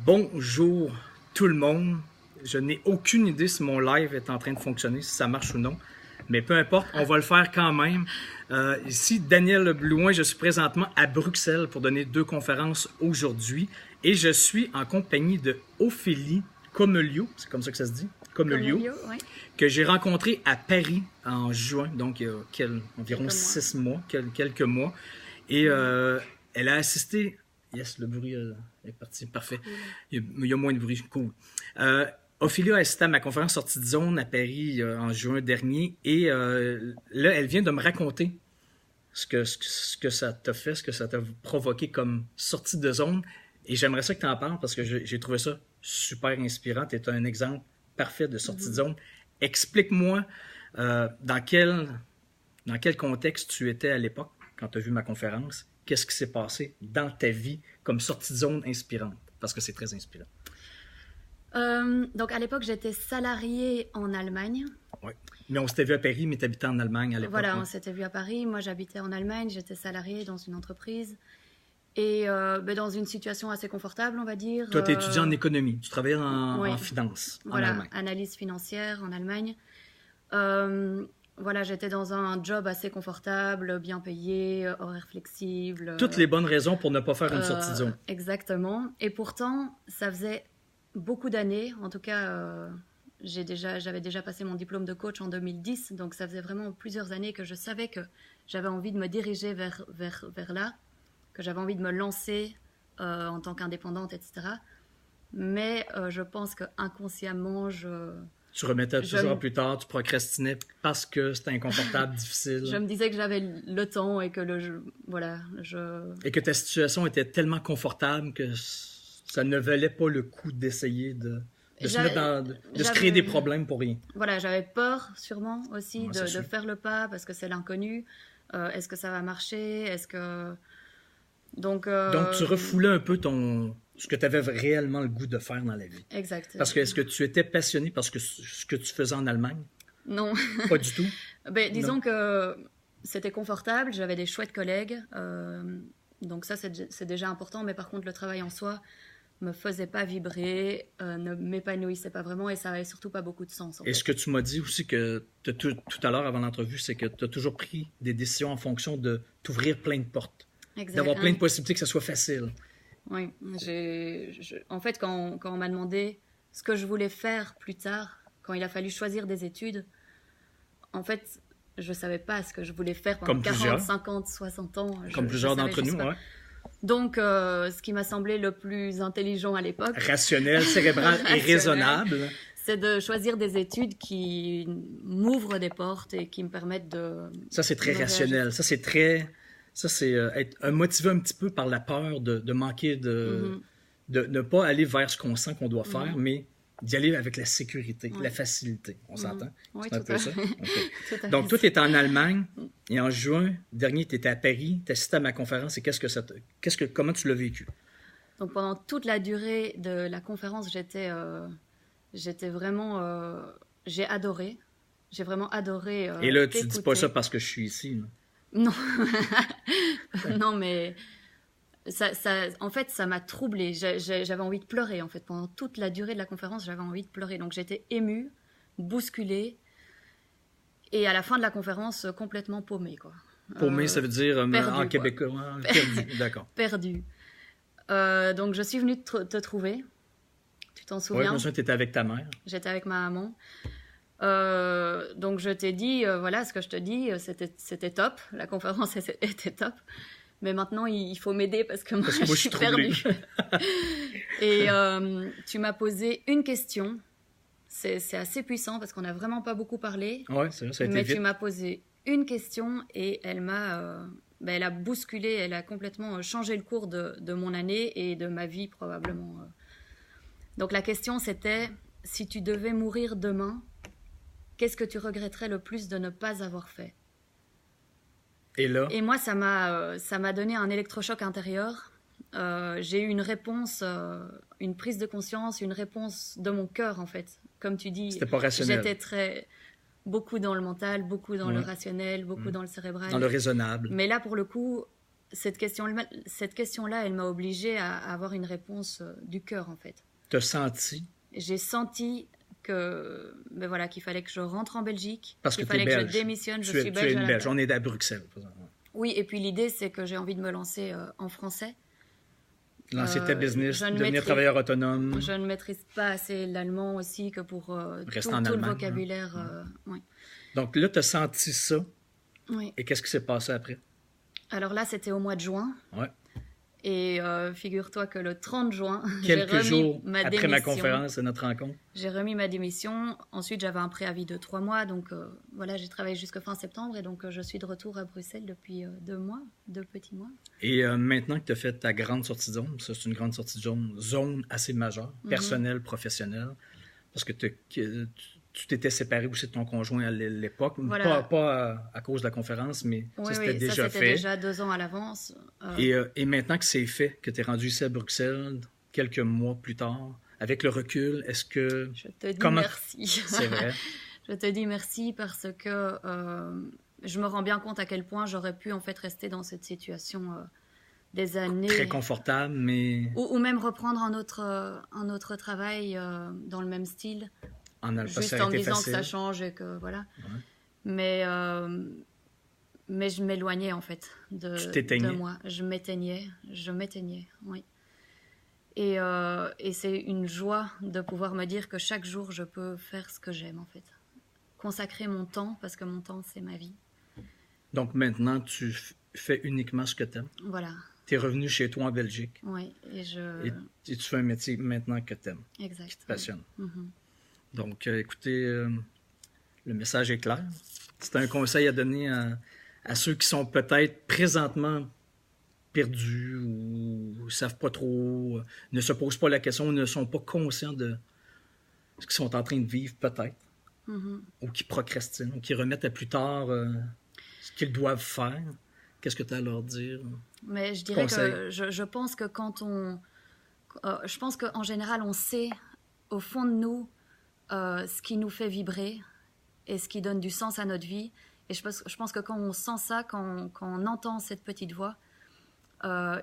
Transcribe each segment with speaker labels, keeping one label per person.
Speaker 1: Bonjour tout le monde. Je n'ai aucune idée si mon live est en train de fonctionner, si ça marche ou non. Mais peu importe, on va le faire quand même. Ici, Daniel Blouin, je suis présentement à Bruxelles pour donner 2 conférences aujourd'hui. Et je suis en compagnie de Ophélie Comeliot, c'est comme ça que ça se dit, Comeliot,
Speaker 2: oui.
Speaker 1: que j'ai rencontré à Paris en juin, donc il y a environ 6 mois, quelques mois. Et elle a assisté... Yes, le bruit est parti, parfait. Il y a moins de bruit, cool. Ophélie a assisté à ma conférence Sortie de zone à Paris en juin dernier et là, elle vient de me raconter ce que ça t'a fait, ce que ça t'a provoqué comme sortie de zone. Et j'aimerais ça que tu en parles parce que j'ai trouvé ça super inspirant. Tu es un exemple parfait de sortie de zone. Explique-moi dans quel contexte tu étais à l'époque quand tu as vu ma conférence. Qu'est-ce qui s'est passé dans ta vie comme sortie de zone inspirante? Parce que c'est très inspirant.
Speaker 2: Donc à l'époque, j'étais salariée en Allemagne.
Speaker 1: Oui. Mais on s'était vu à Paris, mais tu habitais en Allemagne à l'époque.
Speaker 2: Voilà,
Speaker 1: hein?
Speaker 2: on s'était vu à Paris. Moi, j'habitais en Allemagne. J'étais salariée dans une entreprise. Et dans une situation assez confortable, on va dire.
Speaker 1: Toi, tu étudiais en économie. Tu travaillais
Speaker 2: oui.
Speaker 1: en finance en
Speaker 2: voilà,
Speaker 1: Allemagne.
Speaker 2: Analyse financière en Allemagne. Voilà, j'étais dans un job assez confortable, bien payé, horaire flexible.
Speaker 1: Toutes les bonnes raisons pour ne pas faire une sortie de zone.
Speaker 2: Exactement. Et pourtant, ça faisait beaucoup d'années. En tout cas, j'avais déjà passé mon diplôme de coach en 2010. Donc, ça faisait vraiment plusieurs années que je savais que j'avais envie de me diriger vers là, que j'avais envie de me lancer en tant qu'indépendante, etc. Mais je pense qu'inconsciemment,
Speaker 1: Tu remettais toujours plus tard, tu procrastinais parce que c'était inconfortable, difficile.
Speaker 2: Je me disais que j'avais le temps et que
Speaker 1: Et que ta situation était tellement confortable que ça ne valait pas le coup d'essayer de se créer des problèmes pour rien.
Speaker 2: Voilà, j'avais peur sûrement aussi de faire le pas parce que c'est l'inconnu. Est-ce que ça va marcher? Est-ce que... Donc
Speaker 1: tu refoulais un peu ce que tu avais réellement le goût de faire dans la vie.
Speaker 2: Exact.
Speaker 1: Parce que est-ce que tu étais passionné par ce que tu faisais en Allemagne?
Speaker 2: Non.
Speaker 1: Pas du tout?
Speaker 2: Disons que c'était confortable, j'avais des chouettes collègues, donc ça c'est déjà important, mais par contre le travail en soi me faisait pas vibrer, ne m'épanouissait pas vraiment et ça avait surtout pas beaucoup de sens.
Speaker 1: Et ce que tu m'as dit aussi que tout à l'heure avant l'entrevue, c'est que tu as toujours pris des décisions en fonction de t'ouvrir plein de portes.
Speaker 2: Exact.
Speaker 1: D'avoir plein de possibilités, que ça soit facile.
Speaker 2: Oui, en fait, quand on m'a demandé ce que je voulais faire plus tard, quand il a fallu choisir des études, en fait, je ne savais pas ce que je voulais faire pendant 40, 50, 60 ans.
Speaker 1: Comme plusieurs d'entre nous, oui.
Speaker 2: Donc, ce qui m'a semblé le plus intelligent à l'époque...
Speaker 1: Rationnel, cérébral et raisonnable.
Speaker 2: C'est de choisir des études qui m'ouvrent des portes et qui me permettent de...
Speaker 1: Ça, c'est très rationnel. Ça, c'est très... Ça, c'est être motivé un petit peu par la peur de manquer de ne pas aller vers ce qu'on sent qu'on doit faire, mais d'y aller avec la sécurité, la facilité. On s'entend?
Speaker 2: Oui,
Speaker 1: c'est un peu ça?
Speaker 2: Okay.
Speaker 1: Donc, toi, tu étais en Allemagne et en juin dernier, tu étais à Paris, tu assistais à ma conférence et comment tu l'as vécu?
Speaker 2: Donc, pendant toute la durée de la conférence, j'étais vraiment... j'ai adoré. J'ai vraiment adoré
Speaker 1: et là, tu ne dis pas ça parce que je suis ici, là.
Speaker 2: Non, non, mais en fait, ça m'a troublée. J'avais envie de pleurer, en fait. Pendant toute la durée de la conférence, j'avais envie de pleurer. Donc, j'étais émue, bousculée, et à la fin de la conférence, complètement paumée, quoi.
Speaker 1: Paumée, ça veut dire
Speaker 2: perdu,
Speaker 1: en québécois. Perdu, d'accord.
Speaker 2: Perdu. Donc, je suis venue te trouver. Tu t'en souviens?
Speaker 1: Oui, je me souviens, tu étais avec ta mère.
Speaker 2: J'étais avec ma maman. Donc je t'ai dit, voilà, ce que je te dis, c'était top, la conférence était top, mais maintenant il faut m'aider parce que moi je suis perdue. Et tu m'as posé une question, c'est assez puissant parce qu'on n'a vraiment pas beaucoup parlé,
Speaker 1: ouais, ça a été
Speaker 2: mais
Speaker 1: vite.
Speaker 2: tu m'as posé une question et elle a bousculé, elle a complètement changé le cours de mon année et de ma vie probablement. Donc la question c'était, si tu devais mourir demain, qu'est-ce que tu regretterais le plus de ne pas avoir fait?
Speaker 1: Et là?
Speaker 2: Et moi, ça m'a donné un électrochoc intérieur. J'ai eu une réponse, une prise de conscience, une réponse de mon cœur, en fait. Comme tu dis,
Speaker 1: c'était pas rationnel.
Speaker 2: J'étais beaucoup dans le mental, beaucoup dans le rationnel, beaucoup dans le cérébral.
Speaker 1: Dans le raisonnable.
Speaker 2: Mais là, pour le coup, cette question-là, elle m'a obligée à avoir une réponse du cœur, en fait.
Speaker 1: T'as senti?
Speaker 2: J'ai senti ben voilà, qu'il fallait que je rentre en Belgique,
Speaker 1: Parce
Speaker 2: qu'il
Speaker 1: que
Speaker 2: fallait
Speaker 1: t'es
Speaker 2: que
Speaker 1: belge.
Speaker 2: je démissionne.
Speaker 1: Tu es une Belge. On est à Bruxelles.
Speaker 2: Oui, et puis l'idée, c'est que j'ai envie de me lancer en français.
Speaker 1: Lancer ta business, devenir travailleur autonome.
Speaker 2: Je ne maîtrise pas assez l'allemand aussi que pour tout le vocabulaire. Oui.
Speaker 1: Donc là, tu as senti ça.
Speaker 2: Oui.
Speaker 1: Et qu'est-ce qui s'est passé après?
Speaker 2: Alors là, c'était au mois de juin.
Speaker 1: Ouais.
Speaker 2: Et figure-toi que le 30 juin,
Speaker 1: quelques jours après ma conférence et notre rencontre,
Speaker 2: j'ai remis ma démission. Ensuite, j'avais un préavis de 3 mois. Donc voilà, j'ai travaillé jusqu'à fin septembre. Et donc, je suis de retour à Bruxelles depuis 2 petits mois.
Speaker 1: Et maintenant que tu as fait ta grande sortie de zone, ça, c'est une grande sortie de zone assez majeure, personnelle, professionnelle, parce que tu t'étais séparé aussi de ton conjoint à l'époque,
Speaker 2: voilà.
Speaker 1: pas à cause de la conférence, mais ça c'était déjà fait.
Speaker 2: Déjà 2 ans à l'avance.
Speaker 1: Et maintenant que c'est fait, que tu es rendu ici à Bruxelles, quelques mois plus tard, avec le recul, est-ce que...
Speaker 2: Je te dis merci.
Speaker 1: C'est vrai.
Speaker 2: Je te dis merci parce que je me rends bien compte à quel point j'aurais pu en fait rester dans cette situation des années.
Speaker 1: Très confortable, mais...
Speaker 2: Ou même reprendre un autre travail dans le même style. Juste en me disant que ça change et que voilà. Ouais. Mais je m'éloignais en fait de moi. Je m'éteignais, oui. Et c'est une joie de pouvoir me dire que chaque jour je peux faire ce que j'aime en fait. Consacrer mon temps, parce que mon temps c'est ma vie.
Speaker 1: Donc maintenant tu fais uniquement ce que tu aimes.
Speaker 2: Voilà.
Speaker 1: Tu es revenu chez toi en Belgique.
Speaker 2: Oui. Et
Speaker 1: tu fais un métier maintenant que tu aimes.
Speaker 2: Exact.
Speaker 1: Qui te passionne.
Speaker 2: Mm-hmm.
Speaker 1: Donc, écoutez, le message est clair. C'est un conseil à donner à ceux qui sont peut-être présentement perdus ou ne savent pas trop, ne se posent pas la question, ou ne sont pas conscients de ce qu'ils sont en train de vivre peut-être, ou qui procrastinent, ou qui remettent à plus tard ce qu'ils doivent faire. Qu'est-ce que tu as à leur dire?
Speaker 2: Mais je dirais que je pense que quand on... je pense qu'en général, on sait au fond de nous ce qui nous fait vibrer et ce qui donne du sens à notre vie. Et je pense que quand on sent ça, quand on entend cette petite voix,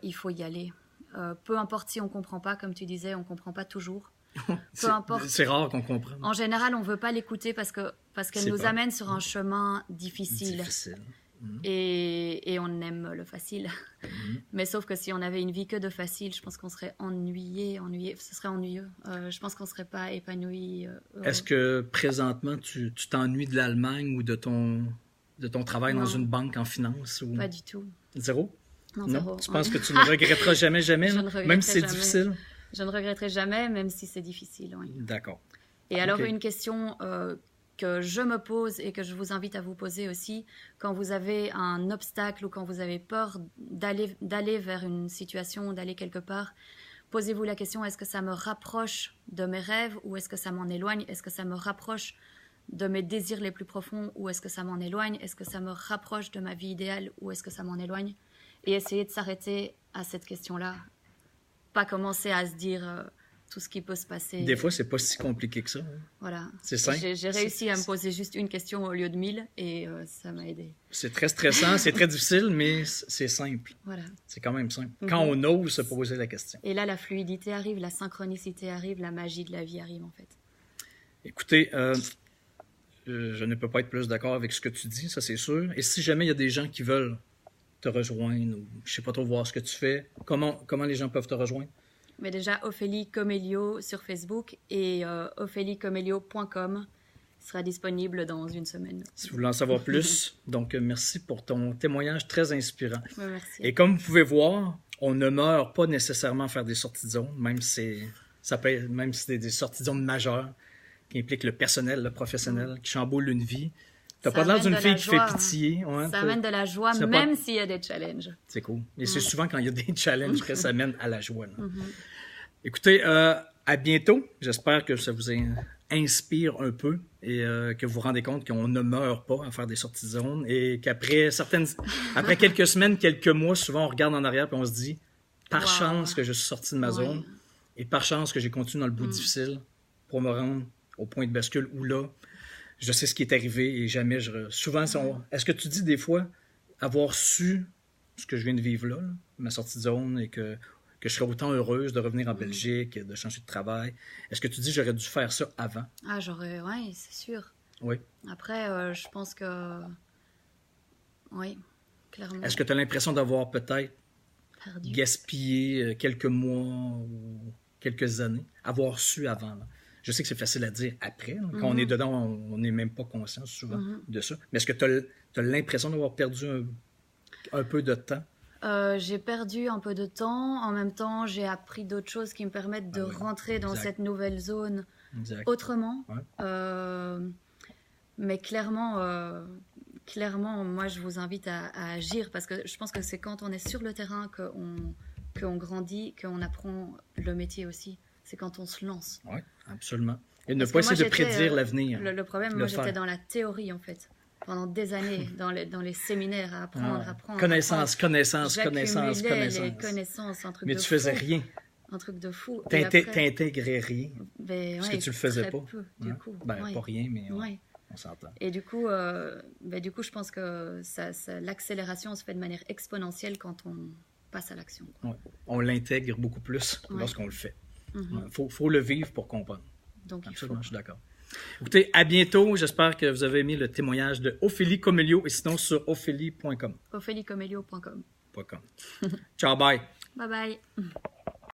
Speaker 2: il faut y aller. Peu importe si on ne comprend pas, comme tu disais, on ne comprend pas toujours. Peu importe.
Speaker 1: C'est rare qu'on comprenne.
Speaker 2: En général, on ne veut pas l'écouter parce qu'elle nous amène sur un chemin difficile. Et on aime le facile. Mais sauf que si on avait une vie que de facile, je pense qu'on serait ennuyé. Ce serait ennuyeux. Je pense qu'on ne serait pas épanoui.
Speaker 1: Est-ce que présentement, tu t'ennuies de l'Allemagne ou de ton travail dans une banque en finance? Ou...
Speaker 2: Pas du tout.
Speaker 1: Zéro?
Speaker 2: Non, zéro.
Speaker 1: Tu penses que tu ne regretteras jamais, même si c'est difficile?
Speaker 2: Je ne regretterai jamais, même si c'est difficile. Oui.
Speaker 1: D'accord.
Speaker 2: Et alors, une question... que je me pose et que je vous invite à vous poser aussi, quand vous avez un obstacle ou quand vous avez peur d'aller vers une situation, d'aller quelque part, posez-vous la question, est-ce que ça me rapproche de mes rêves ou est-ce que ça m'en éloigne? Est-ce que ça me rapproche de mes désirs les plus profonds ou est-ce que ça m'en éloigne? Est-ce que ça me rapproche de ma vie idéale ou est-ce que ça m'en éloigne? Et essayer de s'arrêter à cette question-là. Pas commencer à se dire... tout ce qui peut se passer.
Speaker 1: Des fois, c'est pas si compliqué que ça. Hein.
Speaker 2: Voilà.
Speaker 1: C'est simple.
Speaker 2: J'ai réussi à me poser juste une question au lieu de 1000 et ça m'a aidé.
Speaker 1: C'est très stressant, c'est très difficile, mais c'est simple.
Speaker 2: Voilà.
Speaker 1: C'est quand même simple. Quand on ose se poser la question.
Speaker 2: Et là, la fluidité arrive, la synchronicité arrive, la magie de la vie arrive, en fait.
Speaker 1: Écoutez, je ne peux pas être plus d'accord avec ce que tu dis, ça c'est sûr. Et si jamais il y a des gens qui veulent te rejoindre ou je sais pas trop voir ce que tu fais, comment les gens peuvent te rejoindre?
Speaker 2: Mais déjà, Ophélie Comelio sur Facebook et ophéliecomelio.com sera disponible dans une semaine.
Speaker 1: Si vous voulez en savoir plus, donc merci pour ton témoignage très inspirant.
Speaker 2: Ouais, merci.
Speaker 1: Et comme vous pouvez voir, on ne meurt pas nécessairement à faire des sorties de zone, même si c'est des sorties de zone majeures qui impliquent le personnel, le professionnel, qui chamboulent une vie. Tu n'as pas l'air d'une fille qui fait pitié. Ouais,
Speaker 2: ça amène de la joie, même s'il y a des challenges. C'est
Speaker 1: cool. Et c'est souvent quand il y a des challenges que ça mène à la joie. Écoutez, à bientôt. J'espère que ça vous inspire un peu et que vous vous rendez compte qu'on ne meurt pas à faire des sorties de zone et qu'après après quelques semaines, quelques mois, souvent on regarde en arrière et on se dit par chance que je suis sorti de ma zone et par chance que j'ai continué dans le bout difficile pour me rendre au point de bascule où là, je sais ce qui est arrivé et jamais souvent, est-ce que tu dis des fois avoir su ce que je viens de vivre là, ma sortie de zone, et que je serais autant heureuse de revenir en Belgique, de changer de travail. Est-ce que tu dis que j'aurais dû faire ça avant?
Speaker 2: Ah, oui, c'est sûr.
Speaker 1: Oui.
Speaker 2: Après, je pense que... Oui, clairement.
Speaker 1: Est-ce que tu as l'impression d'avoir peut-être
Speaker 2: perdu,
Speaker 1: gaspillé quelques mois ou quelques années, avoir su avant? Là? Je sais que c'est facile à dire après. Là. Quand on est dedans, on n'est même pas conscient souvent de ça. Mais est-ce que tu as l'impression d'avoir perdu un peu de temps?
Speaker 2: J'ai perdu un peu de temps. En même temps, j'ai appris d'autres choses qui me permettent de rentrer dans cette nouvelle zone autrement. Ouais. Mais clairement, moi, je vous invite à agir parce que je pense que c'est quand on est sur le terrain qu'on grandit, qu'on apprend le métier aussi. C'est quand on se lance.
Speaker 1: Oui, absolument. Et ne pas essayer de prédire l'avenir.
Speaker 2: Le problème, moi, j'étais dans la théorie, en fait. Pendant des années, dans les séminaires, à apprendre.
Speaker 1: Connaissance.
Speaker 2: Les connaissances, un truc
Speaker 1: mais
Speaker 2: de fou.
Speaker 1: Mais tu faisais rien.
Speaker 2: Un truc de fou.
Speaker 1: T'intégrais rien. Parce que tu le faisais pas.
Speaker 2: Peu, du coup.
Speaker 1: Pas rien, mais on s'entend.
Speaker 2: Et du coup, je pense que l'accélération se fait de manière exponentielle quand on passe à l'action.
Speaker 1: Ouais. On l'intègre beaucoup plus lorsqu'on le fait. Faut le vivre pour comprendre.
Speaker 2: Donc,
Speaker 1: absolument, je suis d'accord. Écoutez, à bientôt. J'espère que vous avez aimé le témoignage de Ophélie Comelio et sinon sur ophélie.com.
Speaker 2: opheliecomelio.com.
Speaker 1: Ciao, bye.
Speaker 2: Bye bye.